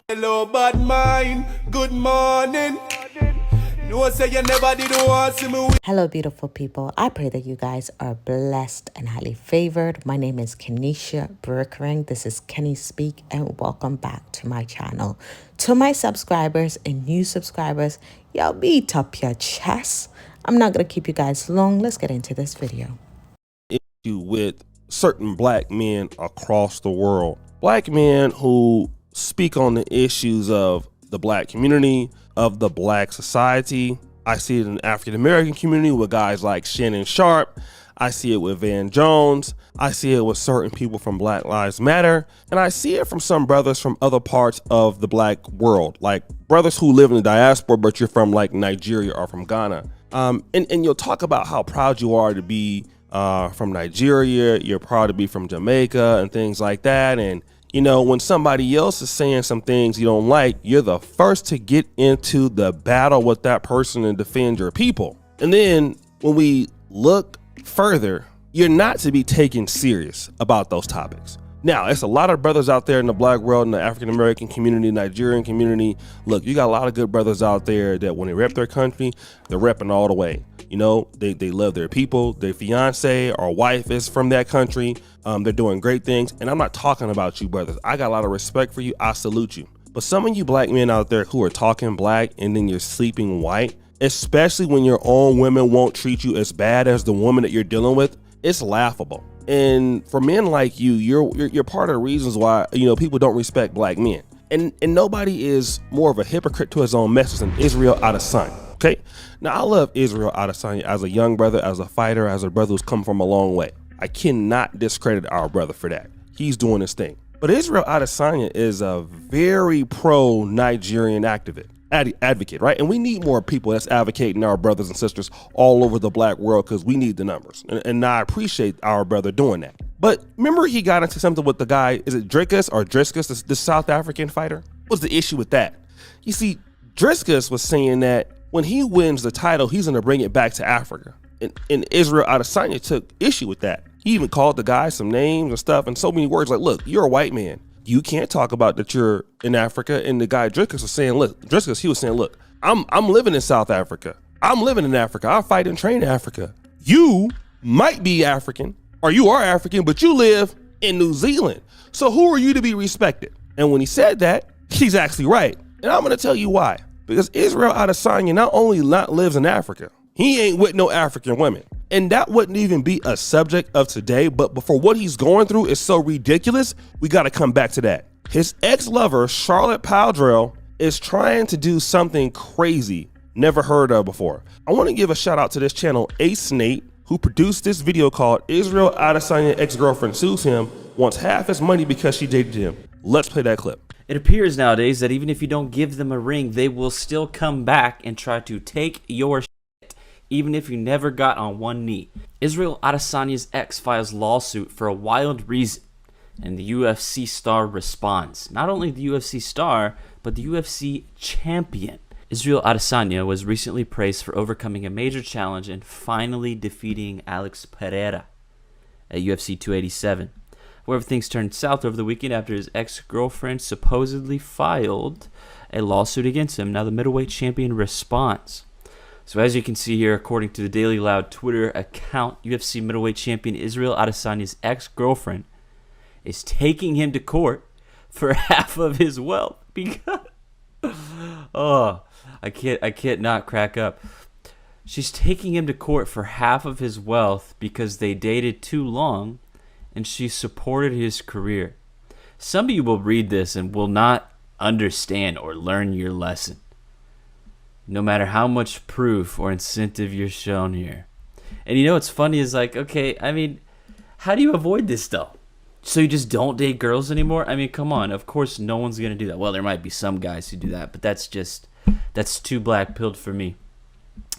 Hello, bad mind. Good morning. No say you never did want to me. Hello, beautiful people. I pray that you guys are blessed and highly favored. My name is Birikorang. This is Keniispeak, and welcome back to my channel. To my subscribers and new subscribers, y'all beat up your chest. I'm not going to keep you guys long. Let's get into this video. Issue with certain black men across the world. Black men who speak on the issues of the black community, of the black society. I see it in the African American community with guys like Shannon Sharp. I see it with Van Jones. I see it with certain people from Black Lives Matter. And I see it from some brothers from other parts of the black world, like brothers who live in the diaspora, but you're from like Nigeria or from Ghana. And you'll talk about how proud you are to be from Nigeria. You're proud to be from Jamaica and things like that. And you know, when somebody else is saying some things you don't like, you're the first to get into the battle with that person and defend your people. And then when we look further, you're not to be taken serious about those topics. Now, it's a lot of brothers out there in the black world, in the African American community, Nigerian community. Look, you got a lot of good brothers out there that when they rep their country, they're repping all the way. You know, they love their people. Their fiance or wife is from that country. They're doing great things. And I'm not talking about you, brothers. I got a lot of respect for you. I salute you. But some of you black men out there who are talking black and then you're sleeping white, especially when your own women won't treat you as bad as the woman that you're dealing with, it's laughable. And for men like you, you're part of the reasons why, you know, people don't respect black men. And nobody is more of a hypocrite to his own message than Israel Adesanya. Okay, now I love Israel Adesanya as a young brother, as a fighter, as a brother who's come from a long way. I cannot discredit our brother for that. He's doing his thing. But Israel Adesanya is a very pro-Nigerian advocate, right? And we need more people that's advocating our brothers and sisters all over the black world because we need the numbers. And I appreciate our brother doing that. But remember he got into something with the guy, is it Driscus, the South African fighter? What's the issue with that? You see, Driscus was saying that when he wins the title, he's going to bring it back to Africa. And Israel Adesanya took issue with that. He even called the guy some names and stuff and so many words like, look, you're a white man. You can't talk about that you're in Africa. And the guy Driscus was saying, look, I'm living in South Africa. I'm living in Africa. I fight and train in Africa. You might be African or you are African, but you live in New Zealand. So who are you to be respected? And when he said that, he's actually right. And I'm going to tell you why. Because Israel Adesanya not only lives in Africa, he ain't with no African women. And that wouldn't even be a subject of today, but before what he's going through is so ridiculous, we got to come back to that. His ex-lover, Charlotte Powdrell, is trying to do something crazy, never heard of before. I want to give a shout out to this channel, Ace Nate, who produced this video called Israel Adesanya Ex-Girlfriend Sues Him, Wants Half His Money Because She Dated Him. Let's play that clip. It appears nowadays that even if you don't give them a ring, they will still come back and try to take your shit, even if you never got on one knee. Israel Adesanya's ex files lawsuit for a wild reason, and the UFC star responds. Not only the UFC star, but the UFC champion. Israel Adesanya was recently praised for overcoming a major challenge and finally defeating Alex Pereira at UFC 287. However, things turned south over the weekend after his ex-girlfriend supposedly filed a lawsuit against him. Now the middleweight champion responds. So as you can see here, according to the Daily Loud Twitter account, UFC middleweight champion Israel Adesanya's ex-girlfriend is taking him to court for half of his wealth because I can't not crack up. She's taking him to court for half of his wealth because they dated too long and she supported his career. Some of you will read this and will not understand or learn your lesson, no matter how much proof or incentive you're shown here. And you know what's funny is like, okay, I mean, how do you avoid this though? So you just don't date girls anymore? I mean, come on. Of course, no one's going to do that. Well, there might be some guys who do that, but that's too black-pilled for me.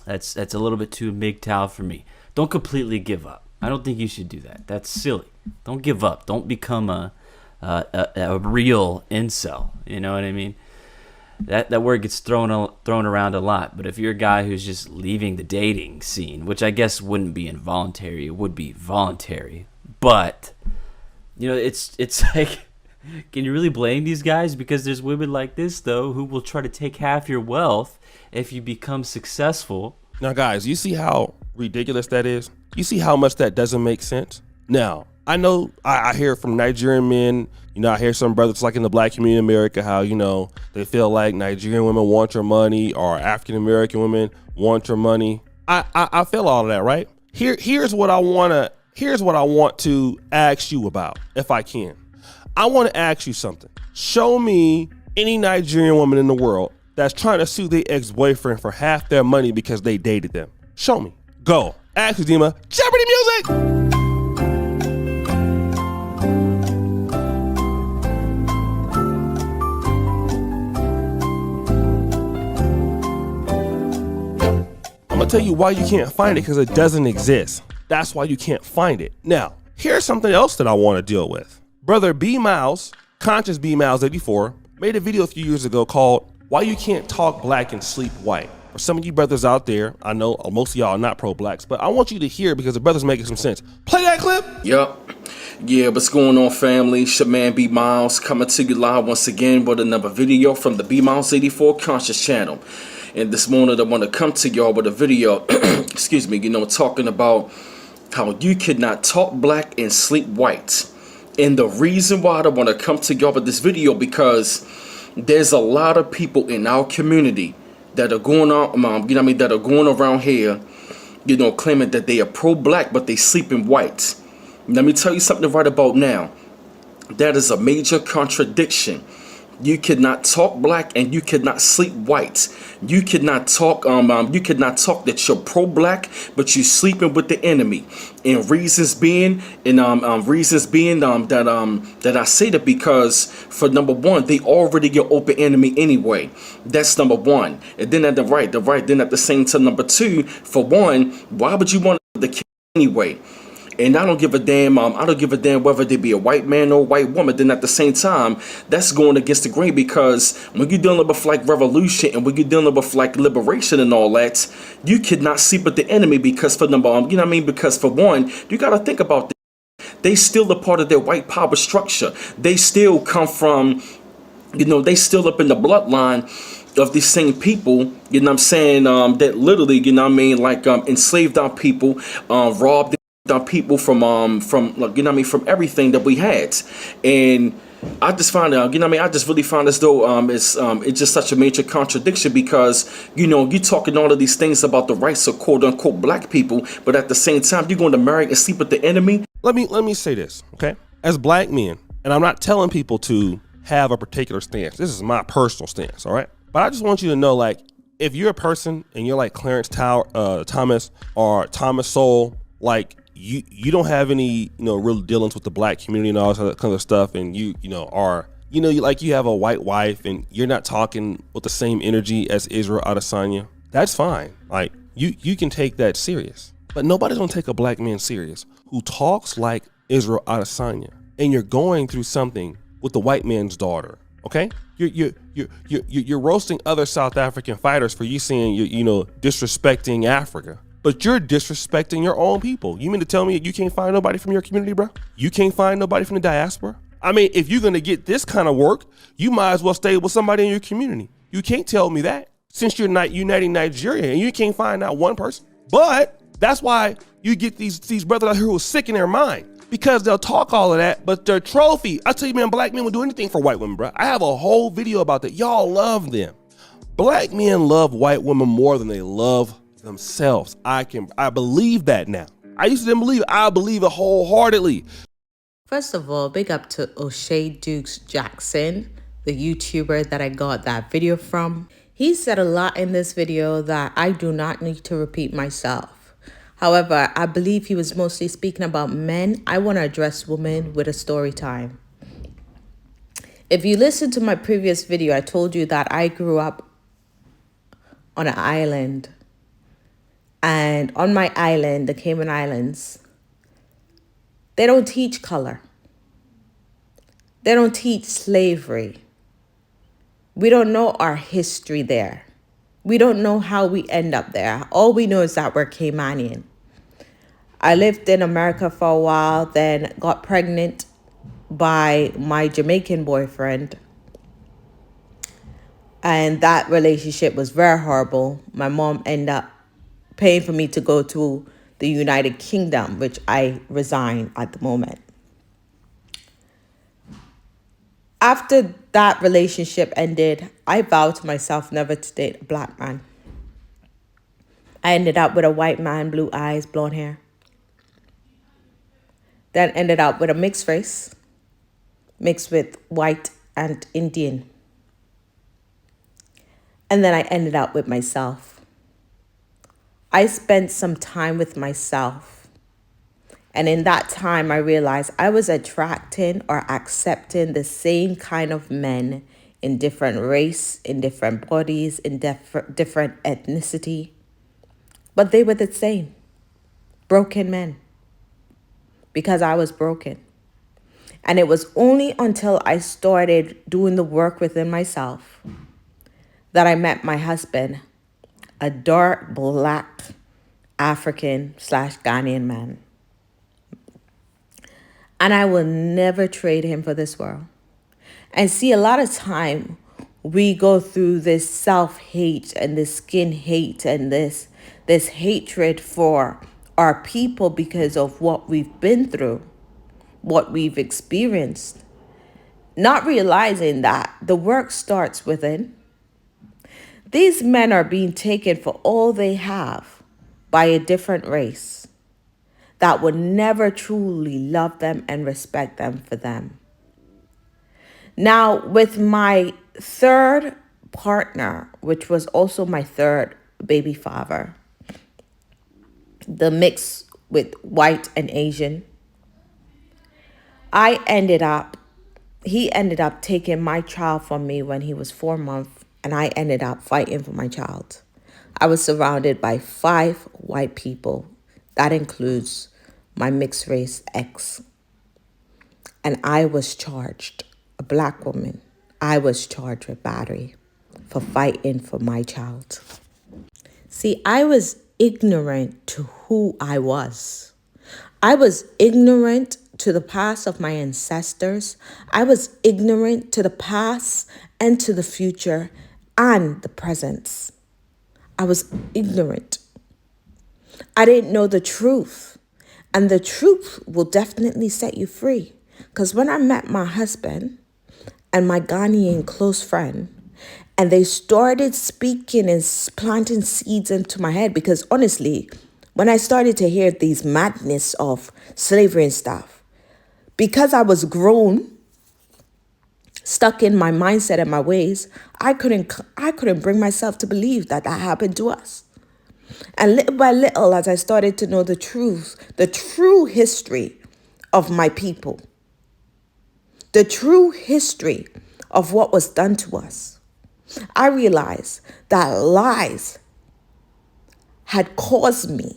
That's a little bit too MGTOW for me. Don't completely give up. I don't think you should do that. That's silly. Don't give up. Don't become a real incel. You know what I mean? That word gets thrown around a lot. But if you're a guy who's just leaving the dating scene, which I guess wouldn't be involuntary, it would be voluntary. But you know, it's like Can you really blame these guys? Because there's women like this, though, who will try to take half your wealth if you become successful. Now, guys, you see how ridiculous that is? You see how much that doesn't make sense? Now, I know I hear from Nigerian men, I hear some brothers like in the black community in America, how, they feel like Nigerian women want your money or African-American women want your money. I feel all of that, right? Here's what I want to ask you about, if I can. I want to ask you something. Show me any Nigerian woman in the world that's trying to sue their ex-boyfriend for half their money because they dated them. Show me. Go. Ask Dima. Jeopardy music! I'm going to tell you why you can't find it, because it doesn't exist. That's why you can't find it. Now, here's something else that I want to deal with. Brother B Miles, Conscious B Miles 84, made a video a few years ago called Why You Can't Talk Black and Sleep White. For some of you brothers out there, I know most of y'all are not pro-blacks, but I want you to hear it because the brother's making some sense. Play that clip. Yup. Yeah, what's going on, family? It's your man B Miles coming to you live once again with another video from the B Miles 84 Conscious channel. And this morning I want to come to y'all with a video, excuse me, talking about how you cannot talk black and sleep white. And the reason why I want to come to y'all with this video, because there's a lot of people in our community that are going on, that are going around here, claiming that they are pro-black, but they sleep in white. Let me tell you something right about now. That is a major contradiction. You cannot talk black and you cannot sleep white. You cannot talk that you're pro-black, but you're sleeping with the enemy. And reasons being that I say that because, for number one, they already your open enemy anyway. That's number one. And then at the same time, number two, for one, why would you want the kid anyway? And I don't give a damn. I don't give a damn whether they be a white man or a white woman. Then at the same time, that's going against the grain, because when you're dealing with like revolution and when you're dealing with like liberation and all that, you cannot sleep with the enemy, because for number, because for one, you got to think about this. They still a part of their white power structure. They still come from, they still up in the bloodline of these same people, that literally, enslaved our people, robbed people from everything that we had. And I just find out, I just really find as though it's just such a major contradiction, because you talking all of these things about the rights of quote unquote black people, but at the same time you're going to marry and sleep with the enemy. Let me say this, okay? As black men, and I'm not telling people to have a particular stance. This is my personal stance, all right? But I just want you to know, like, if you're a person and you're like Clarence Thomas or Thomas Sowell, like, you don't have any real dealings with the black community and all that kind of stuff, and you have a white wife and you're not talking with the same energy as Israel Adesanya, that's fine. Like, you can take that serious, but nobody's gonna take a black man serious who talks like Israel Adesanya. And you're going through something with the white man's daughter, okay? You're roasting other South African fighters for you saying disrespecting Africa. But you're disrespecting your own people. You mean to tell me you can't find nobody from your community, bro? You can't find nobody from the diaspora? I mean, if you're gonna get this kind of work, you might as well stay with somebody in your community. You can't tell me that, since you're not uniting Nigeria and you can't find out one person. But that's why you get these brothers out here who are sick in their mind, because they'll talk all of that, but their trophy, I tell you, man, black men will do anything for white women, bro. I have a whole video about that. Y'all love them. Black men love white women more than they love themselves. I believe that now. I used to didn't believe it. I believe it wholeheartedly. First of all, big up to O'Shea Dukes Jackson, the YouTuber that I got that video from. He said a lot in this video that I do not need to repeat myself. However, I believe he was mostly speaking about men. I want to address women with a story time. If you listen to my previous video, I told you that I grew up on an island. And on my island, the Cayman Islands, they don't teach color. They don't teach slavery. We don't know our history there. We don't know how we end up there. All we know is that we're Caymanian. I lived in America for a while, then got pregnant by my Jamaican boyfriend. And that relationship was very horrible. My mom ended up paying for me to go to the United Kingdom, which I resign at the moment. After that relationship ended, I vowed to myself never to date a black man. I ended up with a white man, blue eyes, blonde hair. Then ended up with a mixed race, mixed with white and Indian. And then I ended up with myself. I spent some time with myself. And in that time, I realized I was attracting or accepting the same kind of men in different race, in different bodies, in different ethnicity. But they were the same. Broken men. Because I was broken. And it was only until I started doing the work within myself that I met my husband, a dark black African/Ghanaian man. And I will never trade him for this world. And see, a lot of time we go through this self-hate and this skin hate and this hatred for our people because of what we've been through, what we've experienced, not realizing that the work starts within. These men are being taken for all they have by a different race that would never truly love them and respect them for them. Now, with my third partner, which was also my third baby father, the mix with white and Asian, he ended up taking my child from me when he was 4 months, and I ended up fighting for my child. I was surrounded by 5 white people. That includes my mixed race ex. And I was charged, a black woman, I was charged with battery for fighting for my child. See, I was ignorant to who I was. I was ignorant to the past of my ancestors. I was ignorant to the past and to the future and the present. I was ignorant. I didn't know the truth. And the truth will definitely set you free. Because when I met my husband and my Ghanaian close friend, and they started speaking and planting seeds into my head, because honestly, when I started to hear these madness of slavery and stuff, because I was grown, stuck in my mindset and my ways, I couldn't bring myself to believe that happened to us. And little by little, as I started to know the truth, the true history of my people, the true history of what was done to us, I realized that lies had caused me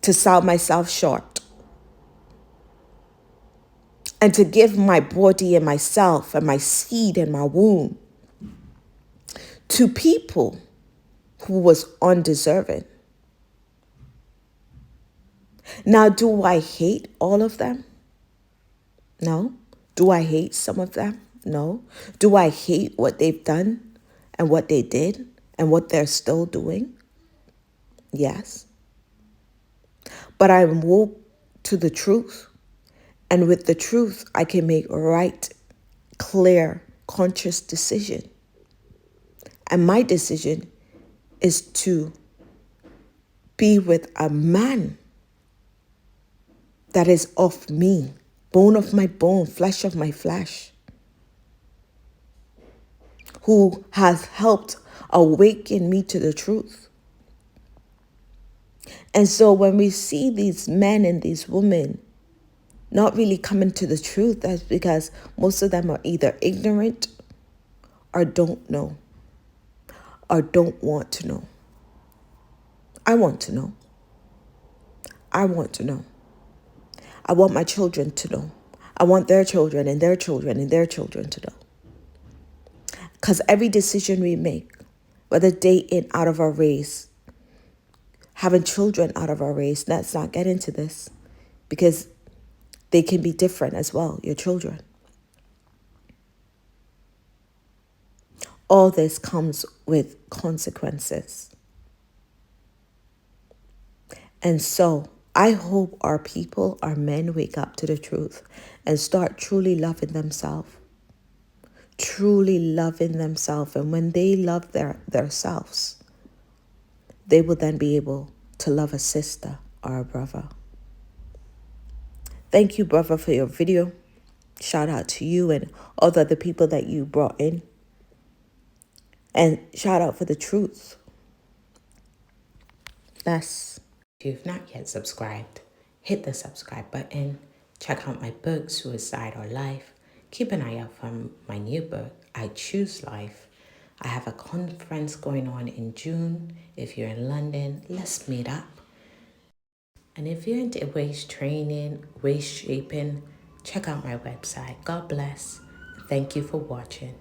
to sell myself short and to give my body and myself and my seed and my womb to people who was undeserving. Now, do I hate all of them? No. Do I hate some of them? No. Do I hate what they've done and what they did and what they're still doing? Yes. But I woke to the truth. And with the truth, I can make right, clear, conscious decision. And my decision is to be with a man that is of me, bone of my bone, flesh of my flesh, who has helped awaken me to the truth. And so when we see these men and these women not really coming to the truth, that's because most of them are either ignorant or don't know or don't want to know. I want to know. I want to know. I want my children to know. I want their children and their children and their children to know. Because every decision we make, whether dating out of our race, having children out of our race, let's not get into this. Because They can be different as well, your children. All this comes with consequences. And so I hope our people, our men, wake up to the truth and start truly loving themselves. Truly loving themselves. And when they love themselves, they will then be able to love a sister or a brother. Thank you, brother, for your video. Shout out to you and all the other people that you brought in. And shout out for the truth. If you've not yet subscribed, hit the subscribe button. Check out my book, Suicide or Life. Keep an eye out for my new book, I Choose Life. I have a conference going on in June. If you're in London, let's meet up. And if you're into waist training, waist shaping, check out my website. God bless. Thank you for watching.